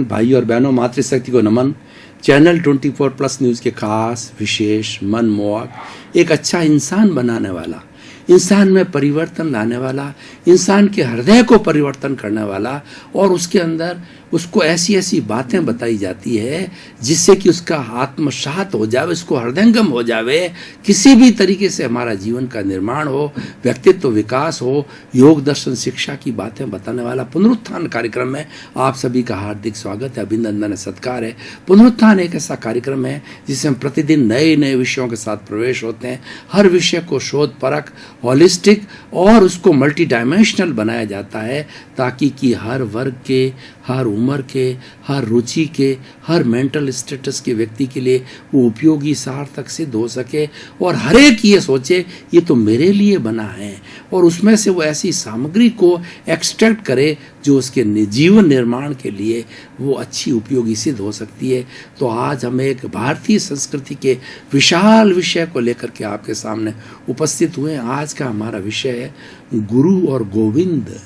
भाई और बहनों, मातृशक्ति को नमन। चैनल 24+ न्यूज़ के खास, विशेष, मनमोहक, एक अच्छा इंसान बनाने वाला, इंसान में परिवर्तन लाने वाला, इंसान के हृदय को परिवर्तन करने वाला, और उसके अंदर उसको ऐसी ऐसी बातें बताई जाती है जिससे कि उसका आत्मसात हो जावे, उसको हृदयंगम हो जावे, किसी भी तरीके से हमारा जीवन का निर्माण हो, व्यक्तित्व विकास हो। योग दर्शन शिक्षा की बातें बताने वाला पुनरुत्थान कार्यक्रम में आप सभी का हार्दिक स्वागत है, अभिनंदन है, सत्कार है। पुनरुत्थान एक ऐसा कार्यक्रम है जिसमें हम प्रतिदिन नए नए विषयों के साथ प्रवेश होते हैं। हर विषय को शोध परक, हॉलिस्टिक और उसको मल्टी डायमेंशनल बनाया जाता है ताकि कि हर वर्ग के, हर उम्र के, हर रुचि के, हर मेंटल स्टेटस के व्यक्ति के लिए वो उपयोगी सार्थक सिद्ध हो सके, और हर एक ये सोचे ये तो मेरे लिए बना है, और उसमें से वो ऐसी सामग्री को एक्सट्रैक्ट करे जो उसके जीवन निर्माण के लिए वो अच्छी उपयोगी सिद्ध हो सकती है। तो आज हम एक भारतीय संस्कृति के विशाल विषय को लेकर के आपके सामने उपस्थित हुए। आज का हमारा विषय है गुरु और गोविंद।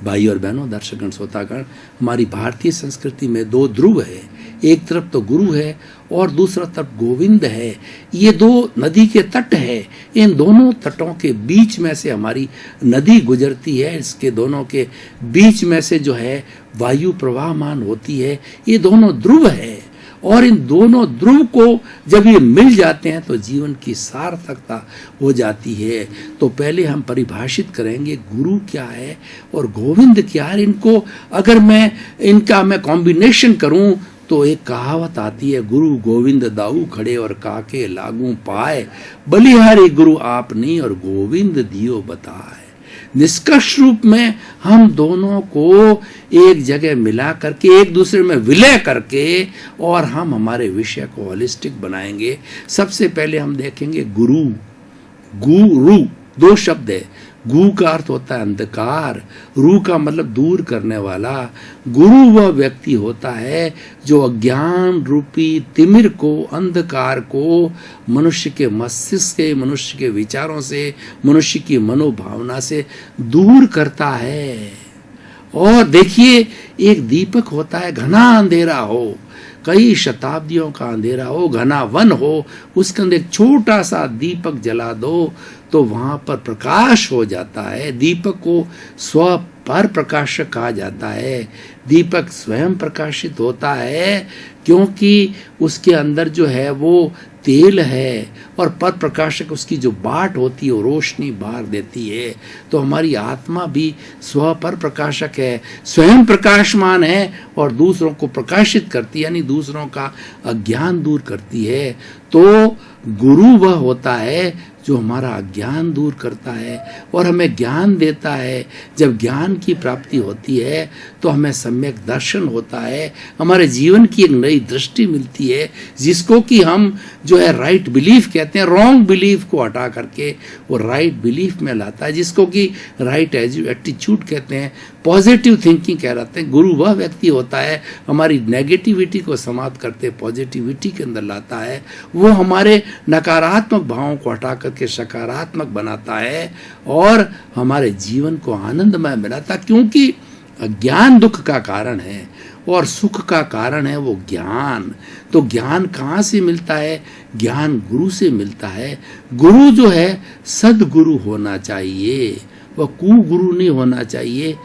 भाई और बहनों, दर्शकगण, श्रोतागण, हमारी भारतीय संस्कृति में दो ध्रुव है। एक तरफ तो गुरु है और दूसरा तरफ गोविंद है। ये दो नदी के तट है। इन दोनों तटों के बीच में से हमारी नदी गुजरती है। इसके दोनों के बीच में से जो है वायु प्रवाहमान होती है। ये दोनों ध्रुव है, और इन दोनों ध्रुव को जब ये मिल जाते हैं तो जीवन की सार्थकता हो जाती है। तो पहले हम परिभाषित करेंगे गुरु क्या है और गोविंद क्या है। इनको अगर मैं इनका कॉम्बिनेशन करूं तो एक कहावत आती है, गुरु गोविंद दाऊ खड़े और काके लागू पाए, बलिहारी गुरु आप नहीं और गोविंद दियो बताए। निष्कर्ष रूप में हम दोनों को एक जगह मिला करके, एक दूसरे में विलय करके, और हम हमारे विषय को होलिस्टिक बनाएंगे। सबसे पहले हम देखेंगे गुरु। गुरु दो शब्द है। गु का अर्थ होता है अंधकार, रू का मतलब दूर करने वाला। गुरु वह व्यक्ति होता है जो अज्ञान रूपी तिमिर को, अंधकार को मनुष्य के मस्तिष्क से, मनुष्य के विचारों से, मनुष्य की मनोभावना से दूर करता है। और देखिए, एक दीपक होता है, घना अंधेरा हो, कई शताब्दियों का अंधेरा हो, घना वन हो, उसके अंदर एक छोटा सा दीपक जला दो तो वहां पर प्रकाश हो जाता है। दीपक को स्व पर प्रकाशक कहा जाता है। दीपक स्वयं प्रकाशित होता है क्योंकि उसके अंदर जो है वो तेल है, और पर प्रकाशक उसकी जो बाट होती है वो रोशनी बाहर देती है। तो हमारी आत्मा भी स्व पर प्रकाशक है, स्वयं प्रकाशमान है और दूसरों को प्रकाशित करती है, यानी दूसरों का अज्ञान दूर करती है। तो गुरु वह होता है जो हमारा अज्ञान दूर करता है और हमें ज्ञान देता है। जब ज्ञान की प्राप्ति होती है तो हमें सम्यक दर्शन होता है, हमारे जीवन की एक नई दृष्टि मिलती है, जिसको कि हम जो है राइट बिलीफ कहते हैं। रॉन्ग बिलीफ को हटा करके वो राइट बिलीफ में लाता है, जिसको कि राइट एटीट्यूड कहते हैं, पॉजिटिव थिंकिंग कहलाते हैं। गुरु वह व्यक्ति होता है हमारी नेगेटिविटी को समाप्त करते पॉजिटिविटी के अंदर लाता है। वो हमारे नकारात्मक भावों को हटा करके सकारात्मक बनाता है और हमारे जीवन को आनंदमय बनाता है, क्योंकि अज्ञान दुख का कारण है और सुख का कारण है वो ज्ञान। तो ज्ञान कहाँ से मिलता है? ज्ञान गुरु से मिलता है। गुरु जो है सदगुरु होना चाहिए, वह कुगुरु नहीं होना चाहिए।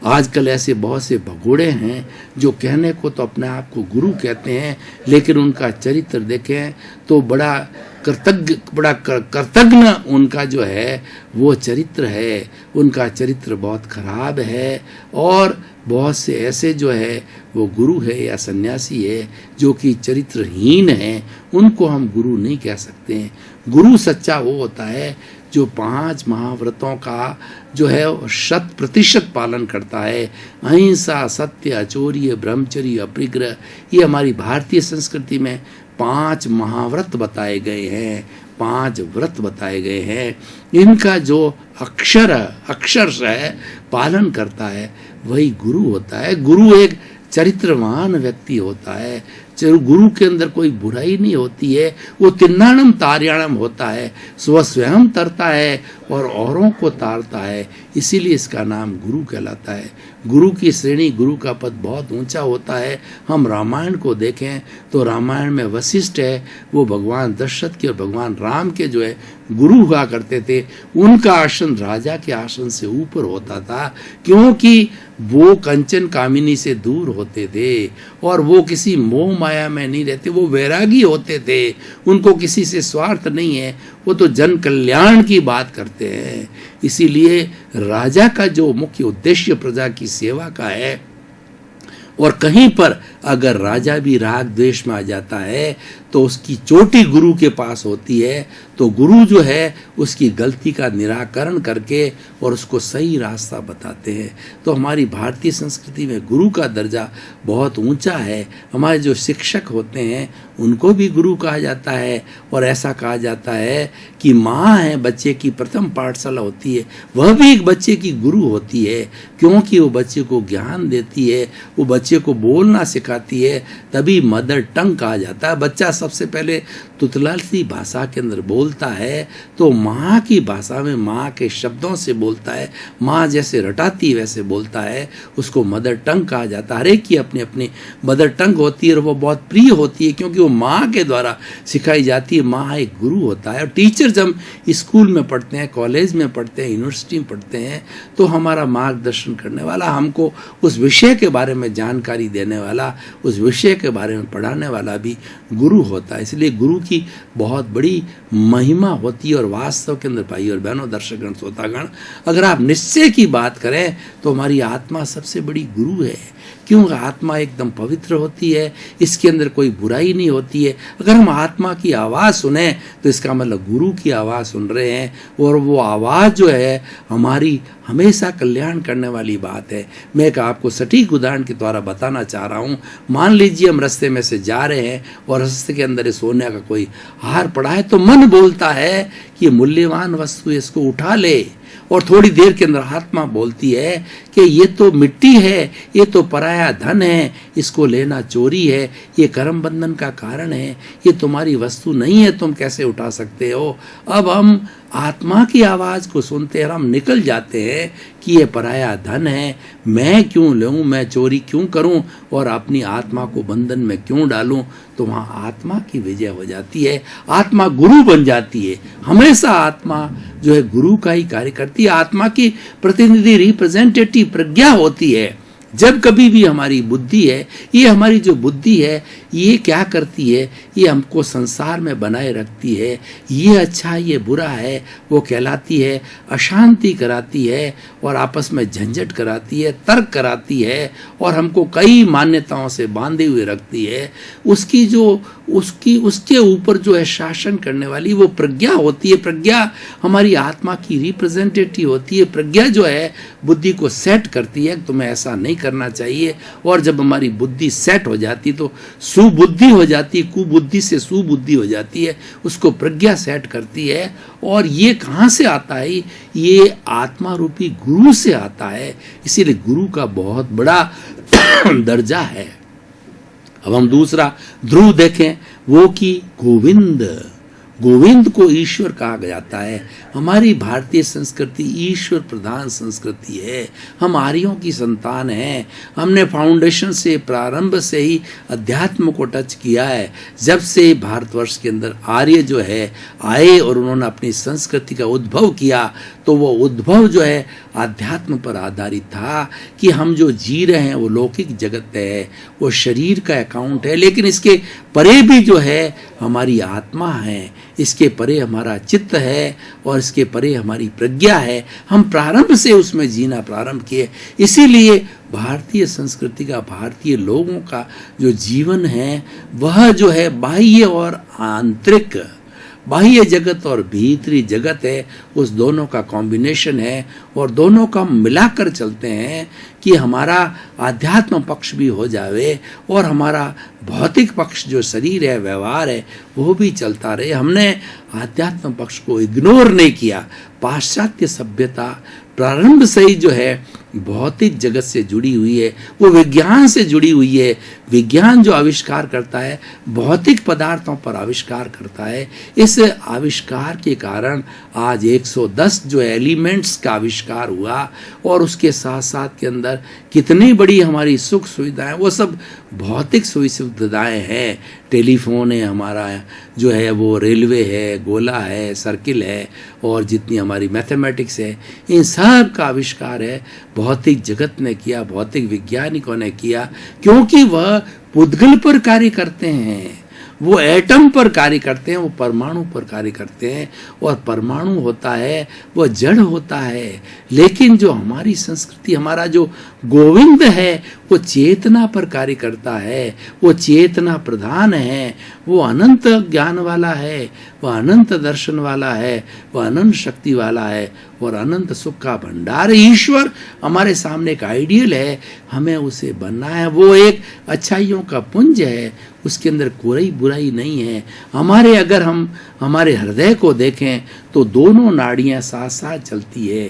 आजकल ऐसे बहुत से भगोड़े हैं जो कहने को तो अपने आप को गुरु कहते हैं, लेकिन उनका चरित्र देखें तो बड़ा कर्तज्ञ उनका जो है वो चरित्र है। उनका चरित्र बहुत खराब है, और बहुत से ऐसे जो है वो गुरु है या सन्यासी है जो कि चरित्रहीन है, उनको हम गुरु नहीं कह सकते हैं। गुरु सच्चा वो होता है जो 5 महाव्रतों का जो है 100% पालन करता है। अहिंसा, सत्य, अचौर्य, ब्रह्मचर्य, अपरिग्रह, ये हमारी भारतीय संस्कृति में 5 महाव्रत बताए गए हैं, 5 व्रत बताए गए हैं। इनका जो अक्षर है पालन करता है वही गुरु होता है। गुरु एक चरित्रवान व्यक्ति होता है गुरु के अंदर कोई बुराई नहीं होती है, वो तिन्नाणम तार्याणम होता है, वह स्वयं तरता है और औरों को तारता है, इसीलिए इसका नाम गुरु कहलाता है। गुरु की श्रेणी, गुरु का पद बहुत ऊंचा होता है। हम रामायण को देखें तो रामायण में वशिष्ठ है, वो भगवान दशरथ के और भगवान राम के जो है गुरु हुआ करते थे। उनका आसन राजा के आसन से ऊपर होता था, क्योंकि वो कंचन कामिनी से दूर होते थे और वो किसी मोह माया में नहीं रहते, वो वैरागी होते थे, उनको किसी से स्वार्थ नहीं है, वो तो जन कल्याण की बात करते हैं। इसीलिए राजा का जो मुख्य उद्देश्य प्रजा की सेवा का है, और कहीं पर अगर राजा भी राग द्वेष में आ जाता है तो उसकी चोटी गुरु के पास होती है, तो गुरु जो है उसकी गलती का निराकरण करके और उसको सही रास्ता बताते हैं। तो हमारी भारतीय संस्कृति में गुरु का दर्जा बहुत ऊंचा है। हमारे जो शिक्षक होते हैं उनको भी गुरु कहा जाता है, और ऐसा कहा जाता है कि माँ है बच्चे की प्रथम पाठशाला होती है, वह भी एक बच्चे की गुरु होती है, क्योंकि वो बच्चे को ज्ञान देती है, वो बच्चे को बोलना सिखाती है। तभी मदर टंग कहा जाता है। बच्चा सबसे पहले तुतलासी भाषा के अंदर बोलता है तो माँ की भाषा में, माँ के शब्दों से बोलता है, माँ जैसे रटाती वैसे बोलता है, उसको मदर टंग कहा जाता है। हर एक की अपनी अपनी मदर टंग होती है और वो बहुत प्रिय होती है, क्योंकि वो माँ के द्वारा सिखाई जाती है। माँ एक गुरु होता है। और टीचर जब स्कूल में पढ़ते हैं, कॉलेज में पढ़ते हैं, यूनिवर्सिटी में पढ़ते हैं, तो हमारा मार्गदर्शन करने वाला, हमको उस विषय के बारे में जानकारी देने वाला, उस विषय के बारे में पढ़ाने वाला भी गुरु होता है। इसलिए गुरु की बहुत बड़ी महिमा होती है। और वास्तव के अंदर भाई और बहनों, दर्शकगण, श्रोतागण, अगर आप निश्चय की बात करें तो हमारी आत्मा सबसे बड़ी गुरु है, क्योंकि आत्मा एकदम पवित्र होती है, इसके अंदर कोई बुराई नहीं होती है। अगर हम आत्मा की आवाज़ सुने तो इसका मतलब गुरु की आवाज़ सुन रहे हैं, और वो आवाज़ जो है हमारी हमेशा कल्याण करने वाली बात है। मैं एक आपको सटीक उदाहरण के द्वारा बताना चाह रहा हूँ। मान लीजिए हम रास्ते में से जा रहे हैं और रास्ते के अंदर सोने का कोई हार पड़ा है, तो मन बोलता है कि ये मूल्यवान वस्तु है, इसको उठा ले, और थोड़ी देर के अंदर आत्मा बोलती है कि ये तो मिट्टी है, ये तो पराया धन है, इसको लेना चोरी है, ये कर्म बंधन का कारण है, ये तुम्हारी वस्तु नहीं है, तुम कैसे उठा सकते हो। अब हम आत्मा की आवाज़ को सुनते हैं और हम निकल जाते हैं कि ये पराया धन है, मैं क्यों लूँ, मैं चोरी क्यों करूँ और अपनी आत्मा को बंधन में क्यों डालूँ। तो वहाँ आत्मा की विजय हो जाती है, आत्मा गुरु बन जाती है। हमेशा आत्मा जो है गुरु का ही कार्य करती है। आत्मा की प्रतिनिधि, रिप्रेजेंटेटिव प्रज्ञा होती है। जब कभी भी हमारी बुद्धि है, ये हमारी जो बुद्धि है ये क्या करती है, ये हमको संसार में बनाए रखती है। ये अच्छा, ये बुरा है, वो कहलाती है, अशांति कराती है और आपस में झंझट कराती है, तर्क कराती है और हमको कई मान्यताओं से बांधे हुए रखती है। उसके ऊपर जो है शासन करने वाली वो प्रज्ञा होती है। प्रज्ञा हमारी आत्मा की रिप्रेजेंटेटिव होती है। प्रज्ञा जो है बुद्धि को सेट करती है, तुम्हें ऐसा नहीं करना चाहिए। और जब हमारी बुद्धि सेट हो जाती तो सुबुद्धि हो जाती, कुबुद्धि से सुबुद्धि हो जाती है, उसको प्रज्ञा सेट करती है। और ये कहाँ से आता है? ये आत्मा रूपी गुरु से आता है। इसीलिए गुरु का बहुत बड़ा दर्जा है। अब हम दूसरा ध्रुव देखें, वो कि गोविंद को ईश्वर कहा जाता है। हमारी भारतीय संस्कृति ईश्वर प्रधान संस्कृति है। हम आर्यों की संतान हैं। हमने फाउंडेशन से, प्रारंभ से ही अध्यात्म को टच किया है। जब से भारतवर्ष के अंदर आर्य जो है आए और उन्होंने अपनी संस्कृति का उद्भव किया, तो वो उद्भव जो है आध्यात्म पर आधारित था कि हम जो जी रहे हैं वो लौकिक जगत है, वो शरीर का अकाउंट है, लेकिन इसके परे भी जो है हमारी आत्मा है, इसके परे हमारा चित्त है और इसके परे हमारी प्रज्ञा है। हम प्रारंभ से उसमें जीना प्रारंभ किए। इसीलिए भारतीय संस्कृति का, भारतीय लोगों का जो जीवन है वह जो है बाह्य और आंतरिक, बाह्य जगत और भीतरी जगत है, उस दोनों का कॉम्बिनेशन है। और दोनों का मिलाकर चलते हैं कि हमारा आध्यात्म पक्ष भी हो जावे और हमारा भौतिक पक्ष जो शरीर है, व्यवहार है, वो भी चलता रहे। हमने आध्यात्म पक्ष को इग्नोर नहीं किया। पाश्चात्य सभ्यता प्रारंभ से ही जो है भौतिक जगत से जुड़ी हुई है, वो विज्ञान से जुड़ी हुई है। विज्ञान जो आविष्कार करता है भौतिक पदार्थों पर आविष्कार करता है। इस आविष्कार के कारण आज 110 जो एलिमेंट्स का आविष्कार हुआ और उसके साथ साथ के अंदर कितनी बड़ी हमारी सुख सुविधाएं, वो सब भौतिक सुविधाएं हैं। टेलीफोन है हमारा, जो है वो रेलवे है, गोला है, सर्किल है, और जितनी हमारी मैथमेटिक्स है, इन सब का आविष्कार है भौतिक जगत ने किया, भौतिक वैज्ञानिकों ने किया, क्योंकि वह पुद्गल पर कार्य करते हैं, वो एटम पर कार्य करते हैं, वो परमाणु पर कार्य करते हैं। और परमाणु होता है वो जड़ होता है, लेकिन जो हमारी संस्कृति, हमारा जो गोविंद है वो चेतना पर कार्य करता है, वो चेतना प्रधान है, वो अनंत ज्ञान वाला है, वह अनंत दर्शन वाला है, वह अनंत शक्ति वाला है और अनंत सुख का भंडार है। ईश्वर हमारे सामने एक आइडियल है, हमें उसे बनना है। वो एक अच्छाइयों का पुंज है, उसके अंदर कोई बुराई नहीं है। अगर हम हमारे हृदय को देखें तो दोनों नाड़ियां साथ साथ चलती है।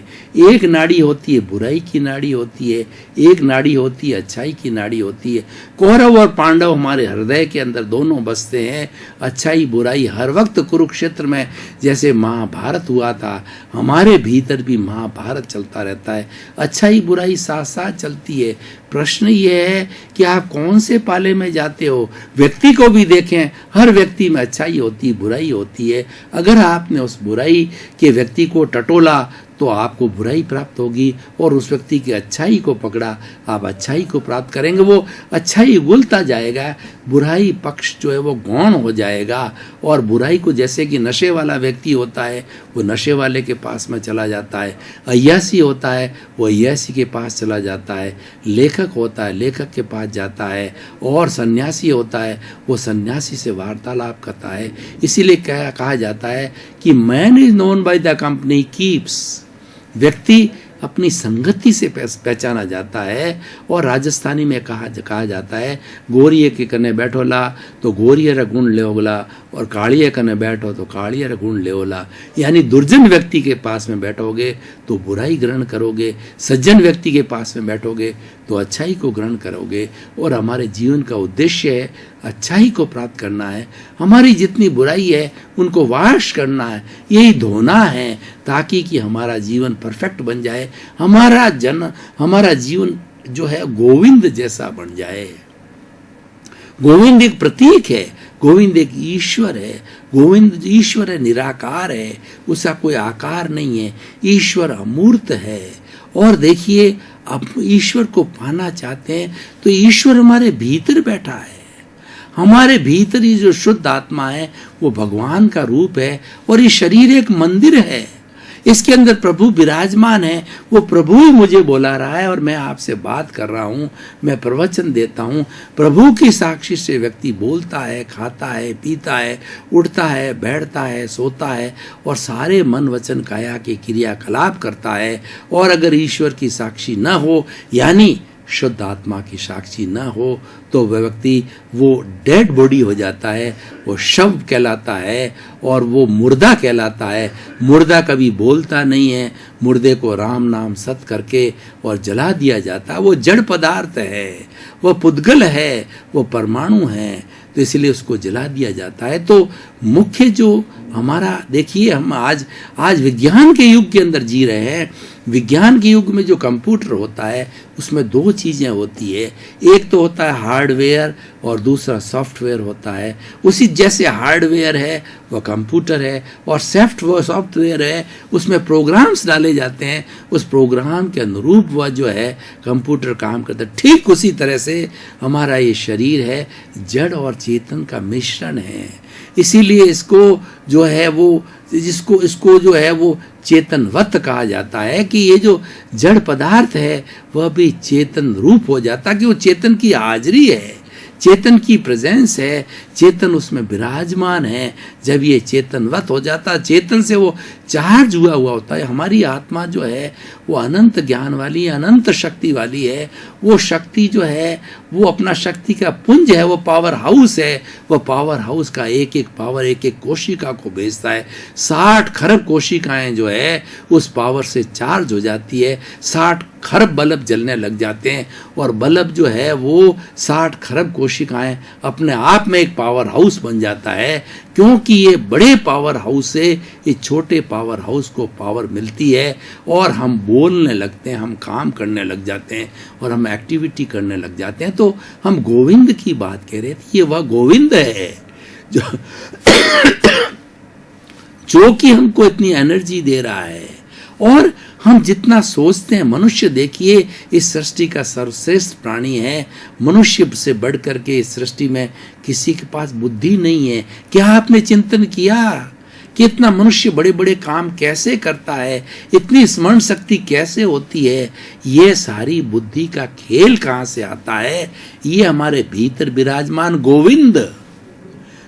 एक नाड़ी होती है बुराई की नाड़ी होती है, एक नाड़ी होती है अच्छाई की नाड़ी होती है। कौरव और पांडव हमारे हृदय के अंदर दोनों बसते हैं। अच्छाई बुराई हर वक्त कुरुक्षेत्र में जैसे महाभारत हुआ था, हमारे भीतर भी महाभारत चलता रहता है। अच्छाई बुराई साथ साथ चलती है। प्रश्न ये है कि आप कौन से पाले में जाते हो। व्यक्ति को भी देखें, हर व्यक्ति में अच्छाई होती है, बुराई होती है। अगर आपने उस बुराई के व्यक्ति को टटोला तो आपको बुराई प्राप्त होगी, और उस व्यक्ति की अच्छाई को पकड़ा आप अच्छाई को प्राप्त करेंगे। वो अच्छाई उगलता जाएगा, बुराई पक्ष जो है वो गौण हो जाएगा। और बुराई को, जैसे कि नशे वाला व्यक्ति होता है वो नशे वाले के पास में चला जाता है, अय्यासी होता है वो अय्यासी के पास चला जाता है, लेखक होता है लेखक के पास जाता है, और सन्यासी होता है वो सन्यासी से वार्तालाप करता है। इसीलिए कहा जाता है कि man is known by the company keeps. व्यक्ति अपनी संगति से पहचाना जाता है। और राजस्थानी में कहा जाता है, गोरिये के कने बैठोला तो गोरियर गुण लेओला, और कालिये कने बैठो तो कालियर गुण लेओला। यानी दुर्जन व्यक्ति के पास में बैठोगे तो बुराई ग्रहण करोगे, सज्जन व्यक्ति के पास में बैठोगे तो अच्छाई को ग्रहण करोगे। और हमारे जीवन का उद्देश्य है अच्छाई को प्राप्त करना है। हमारी जितनी बुराई है उनको वाश करना है, यही धोना है, ताकि कि हमारा जीवन परफेक्ट बन जाए, हमारा जीवन जो है गोविंद जैसा बन जाए। गोविंद एक प्रतीक है, गोविंद एक ईश्वर है। गोविंद ईश्वर है, निराकार है, उसका कोई आकार नहीं है, ईश्वर अमूर्त है। और देखिए, आप ईश्वर को पाना चाहते हैं तो ईश्वर हमारे भीतर बैठा है। हमारे भीतर ही जो शुद्ध आत्मा है वो भगवान का रूप है, और ये शरीर एक मंदिर है, इसके अंदर प्रभु विराजमान है। वो प्रभु ही मुझे बुला रहा है और मैं आपसे बात कर रहा हूँ, मैं प्रवचन देता हूँ। प्रभु की साक्षी से व्यक्ति बोलता है, खाता है, पीता है, उठता है, बैठता है, सोता है, और सारे मन वचन काया के क्रियाकलाप करता है। और अगर ईश्वर की साक्षी न हो, यानी शुद्ध आत्मा की साक्षी न हो, तो वह व्यक्ति वो डेड बॉडी हो जाता है, वो शव कहलाता है, और वो मुर्दा कहलाता है। मुर्दा कभी बोलता नहीं है, मुर्दे को राम नाम सत करके और जला दिया जाता है। वो जड़ पदार्थ है, वो पुद्गल है, वो परमाणु है, तो इसलिए उसको जला दिया जाता है। तो मुख्य जो हमारा, देखिए, हम आज विज्ञान के युग के अंदर जी रहे हैं। विज्ञान के युग में जो कंप्यूटर होता है उसमें दो चीज़ें होती है, एक तो होता है हार्डवेयर और दूसरा सॉफ्टवेयर होता है। उसी जैसे हार्डवेयर है वह कंप्यूटर है, और सॉफ्टवेयर है उसमें प्रोग्राम्स डाले जाते हैं, उस प्रोग्राम के अनुरूप वह जो है कंप्यूटर काम करता है। ठीक उसी तरह से हमारा ये शरीर है, जड़ और चेतन का मिश्रण है। इसीलिए इसको जो है वो इसको जो है वो चेतनवत कहा जाता है, कि ये जो जड़ पदार्थ है वह भी चेतन रूप हो जाता है, कि वो चेतन की हाजिरी है, चेतन की प्रेजेंस है, चेतन उसमें विराजमान है। जब ये चेतनवत हो जाता है, चेतन से वो चार्ज हुआ होता है। हमारी आत्मा जो है वो अनंत ज्ञान वाली, अनंत शक्ति वाली है। वो शक्ति जो है वो अपना शक्ति का पुंज है, वो पावर हाउस है। वो पावर हाउस का एक एक पावर एक एक कोशिका को भेजता है। 60 खरब कोशिकाएं जो है उस पावर से चार्ज हो जाती है। 60 खरब बल्ब जलने लग जाते हैं और बल्ब जो है वो 60 खरब कोशिकाएं अपने आप में एक पावर हाउस बन जाता है। क्योंकि ये बड़े पावर हाउस से इस छोटे पावर हाउस को पावर मिलती है और हम बोलने लगते हैं, हम काम करने लग जाते हैं और हम एक्टिविटी करने लग जाते हैं। तो हम गोविंद की बात कह रहे थे, ये वह गोविंद है जो कि हमको इतनी एनर्जी दे रहा है। और हम जितना सोचते हैं, मनुष्य देखिए इस सृष्टि का सर्वश्रेष्ठ प्राणी है। मनुष्य से बढ़ करके इस सृष्टि में किसी के पास बुद्धि नहीं है। क्या आपने चिंतन किया कि इतना मनुष्य बड़े बड़े काम कैसे करता है, इतनी स्मरण शक्ति कैसे होती है? ये सारी बुद्धि का खेल कहाँ से आता है? ये हमारे भीतर विराजमान गोविंद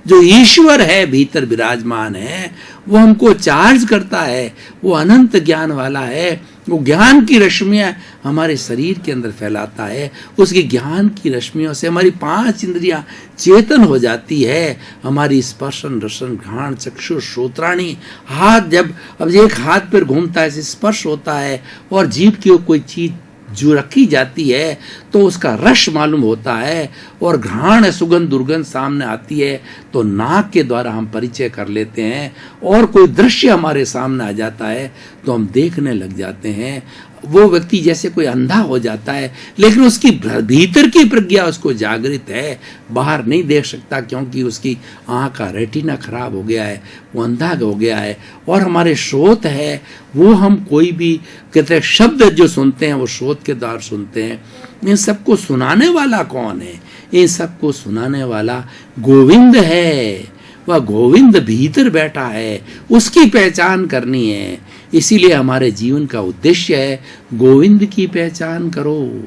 जो ईश्वर है, भीतर विराजमान है, वो हमको चार्ज करता है। वो अनंत ज्ञान वाला है। वो ज्ञान की रश्मियां हमारे शरीर के अंदर फैलाता है। उसकी ज्ञान की रश्मियों से हमारी 5 इंद्रियां चेतन हो जाती है। हमारी स्पर्शन रसन घ्राण चक्षु श्रोत्राणी, हाथ जब अब एक हाथ पर घूमता है, स्पर्श होता है और जीभ की कोई चीज जो रखी जाती है तो उसका रस मालूम होता है और घ्राण सुगंध दुर्गंध सामने आती है तो नाक के द्वारा हम परिचय कर लेते हैं और कोई दृश्य हमारे सामने आ जाता है तो हम देखने लग जाते हैं। वो व्यक्ति जैसे कोई अंधा हो जाता है, लेकिन उसकी भीतर की प्रज्ञा उसको जागृत है, बाहर नहीं देख सकता क्योंकि उसकी आँख का रेटिना खराब हो गया है, वो अंधा हो गया है। और हमारे श्रोत है, वो हम कोई भी कहते हैं शब्द जो सुनते हैं वो श्रोत के द्वारा सुनते हैं। इन सबको सुनाने वाला कौन है? इन सबको सुनाने वाला गोविंद है। वह गोविंद भीतर बैठा है, उसकी पहचान करनी है। इसीलिए हमारे जीवन का उद्देश्य है गोविंद की पहचान करो।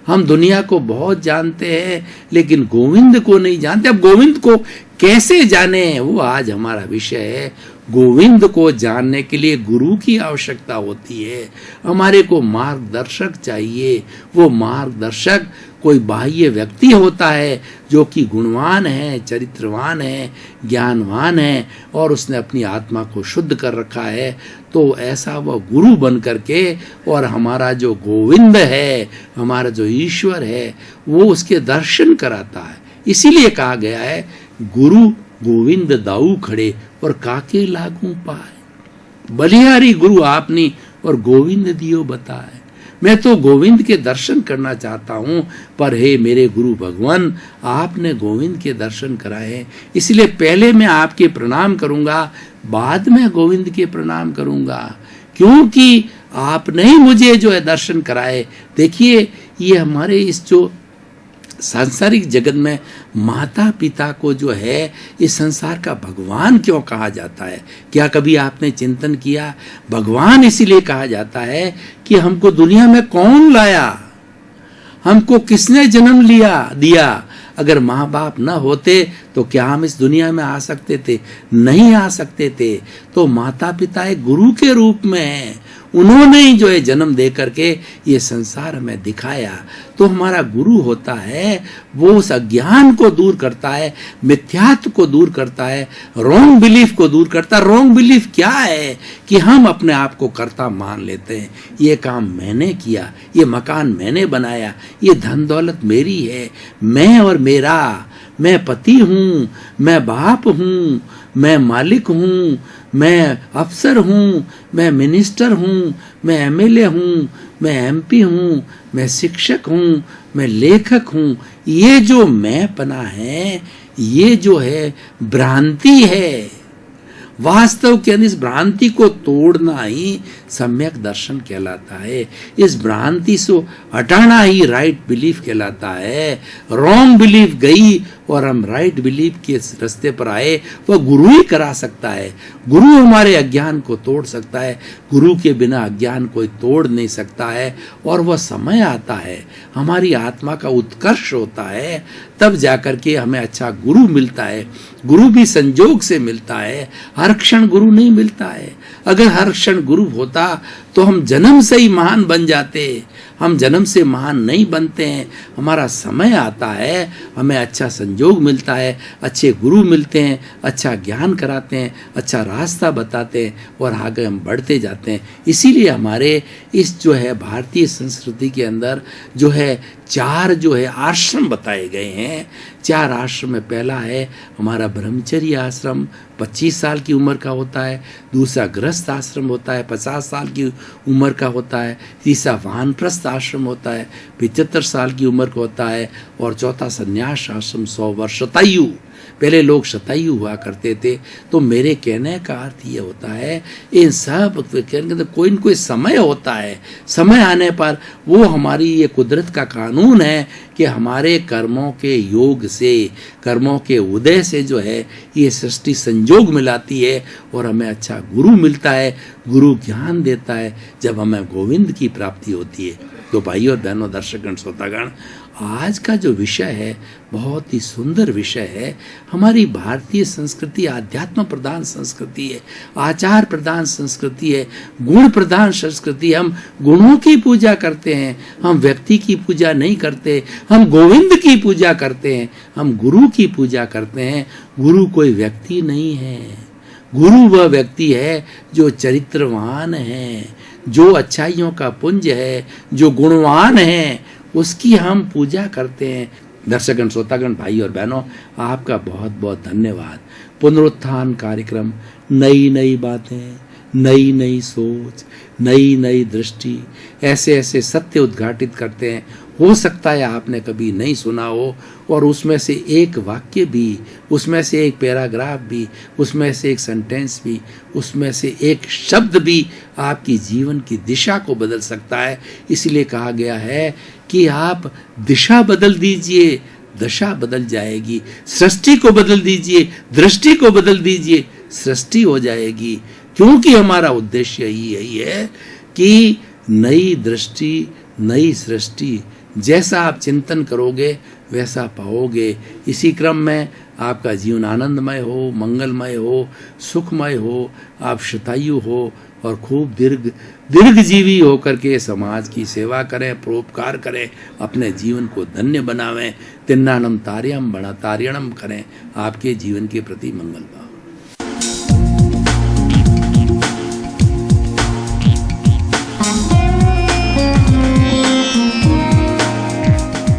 हम दुनिया को बहुत जानते हैं लेकिन गोविंद को नहीं जानते। अब गोविंद को कैसे जाने, वो आज हमारा विषय है। गोविंद को जानने के लिए गुरु की आवश्यकता होती है। हमारे को मार्गदर्शक चाहिए। वो मार्गदर्शक कोई बाह्य व्यक्ति होता है जो कि गुणवान है, चरित्रवान है, ज्ञानवान है और उसने अपनी आत्मा को शुद्ध कर रखा है। तो ऐसा वह गुरु बन करके और हमारा जो गोविंद है, हमारा जो ईश्वर है, वो उसके दर्शन कराता है। इसीलिए कहा गया है गुरु गोविंद दाऊ खड़े और काके लागू पाए। बलिहारी गुरु आपनी और गोविंद दियो बताए। मैं तो गोविंद के दर्शन करना चाहता हूँ, पर हे मेरे गुरु भगवान, आपने गोविंद के दर्शन कराए, इसलिए पहले मैं आपके प्रणाम करूँगा, बाद में गोविंद के प्रणाम करूँगा, क्योंकि आपने ही मुझे जो है दर्शन कराए। देखिए ये हमारे इस जो सांसारिक जगत में माता पिता को जो है इस संसार का भगवान क्यों कहा जाता है? क्या कभी आपने चिंतन किया? भगवान इसीलिए कहा जाता है कि हमको दुनिया में कौन लाया, हमको किसने जन्म दिया। अगर माँ बाप न होते तो क्या हम इस दुनिया में आ सकते थे? नहीं आ सकते थे। तो माता पिता एक गुरु के रूप में हैं। उन्होंने ही जो है जन्म दे करके ये संसार में दिखाया। तो हमारा गुरु होता है, वो उस अज्ञान को दूर करता है, मिथ्यात्व को दूर करता है, रॉन्ग बिलीफ को दूर करता है। रॉन्ग बिलीफ क्या है? कि हम अपने आप को कर्ता मान लेते हैं। ये काम मैंने किया, ये मकान मैंने बनाया, ये धन दौलत मेरी है, मैं और मेरा, मैं पति हूँ, मैं बाप हूँ, मैं मालिक हूँ, मैं अफसर हूँ, मैं मिनिस्टर हूँ, मैं एमएलए हूँ, मैं एमपी हूँ, मैं शिक्षक हूँ, मैं लेखक हूँ। ये जो मैंपना है, ये जो है भ्रांति है। वास्तव के अंदर इस भ्रांति को तोड़ना ही सम्यक दर्शन कहलाता है। इस भ्रांति से हटाना ही राइट बिलीफ कहलाता है। रॉन्ग बिलीफ गई और हम राइट बिलीफ के रास्ते पर आए, वह गुरु ही करा सकता है। गुरु हमारे अज्ञान को तोड़ सकता है। गुरु के बिना अज्ञान कोई तोड़ नहीं सकता है। और वह समय आता है, हमारी आत्मा का उत्कर्ष होता है, तब जाकर के हमें अच्छा गुरु मिलता है। गुरु भी संजोग से मिलता है, हर क्षण गुरु नहीं मिलता है। अगर हर क्षण गुरु होता तो हम जन्म से ही महान बन जाते। हम जन्म से महान नहीं बनते हैं, हमारा समय आता है, हमें अच्छा संजोग मिलता है, अच्छे गुरु मिलते हैं, अच्छा ज्ञान कराते हैं, अच्छा रास्ता बताते हैं और आगे हम बढ़ते जाते हैं। इसीलिए हमारे इस जो है भारतीय संस्कृति के अंदर जो है 4 जो है आश्रम बताए गए हैं। 4 आश्रम में पहला है हमारा ब्रह्मचर्य आश्रम, 25 साल की उम्र का होता है। दूसरा गृहस्थ आश्रम होता है, 50 साल की उम्र का होता है। तीसरा वानप्रस्थ आश्रम होता है, 75 साल की उम्र का होता है। और चौथा संन्यास आश्रम, 100 वर्ष शतायु। पहले लोग शतायु हुआ करते थे। तो मेरे कहने का अर्थ ये होता है, इन सब कहने कोई न कोई समय होता है। समय आने पर वो हमारी ये कुदरत का कानून है कि हमारे कर्मों के योग से, कर्मों के उदय से जो है ये सृष्टि संजोग मिलाती है और हमें अच्छा गुरु मिलता है, गुरु ज्ञान देता है, जब हमें गोविंद की प्राप्ति होती है। तो भाइयों और बहनों, दर्शकगण, श्रोतागण, आज का जो विषय है बहुत ही सुंदर विषय है। हमारी भारतीय संस्कृति आध्यात्म प्रधान संस्कृति है, आचार प्रधान संस्कृति है, गुण प्रधान संस्कृति है। हम गुणों की पूजा करते हैं, हम व्यक्ति की पूजा नहीं करते। हम गोविंद की पूजा करते हैं, हम गुरु की पूजा करते हैं। गुरु कोई व्यक्ति नहीं है, गुरु वह व्यक्ति है जो चरित्रवान है, जो अच्छाइयों का पुंज है, जो गुणवान है, उसकी हम पूजा करते हैं। दर्शकगण, श्रोतागण, भाई और बहनों, आपका बहुत बहुत धन्यवाद। पुनरुत्थान कार्यक्रम, नई नई बातें, नई नई सोच, नई नई दृष्टि, ऐसे ऐसे सत्य उद्घाटित करते हैं। हो सकता है आपने कभी नहीं सुना हो और उसमें से एक वाक्य भी, उसमें से एक पैराग्राफ भी, उसमें से एक सेंटेंस भी, उसमें से एक शब्द भी आपकी जीवन की दिशा को बदल सकता है। इसलिए कहा गया है कि आप दिशा बदल दीजिए, दशा बदल जाएगी। सृष्टि को बदल दीजिए, दृष्टि को बदल दीजिए, सृष्टि हो जाएगी। क्योंकि हमारा उद्देश्य यही है कि नई दृष्टि, नई सृष्टि, जैसा आप चिंतन करोगे वैसा पाओगे। इसी क्रम में आपका जीवन आनंदमय हो, मंगलमय हो, सुखमय हो, आप शतायु हो और खूब दीर्घजीवी होकर के समाज की सेवा करें, परोपकार करें, अपने जीवन को धन्य बनावें। तिन्नानम तार्यम बड़ा तार्यणम करें। आपके जीवन के प्रति मंगल भाव।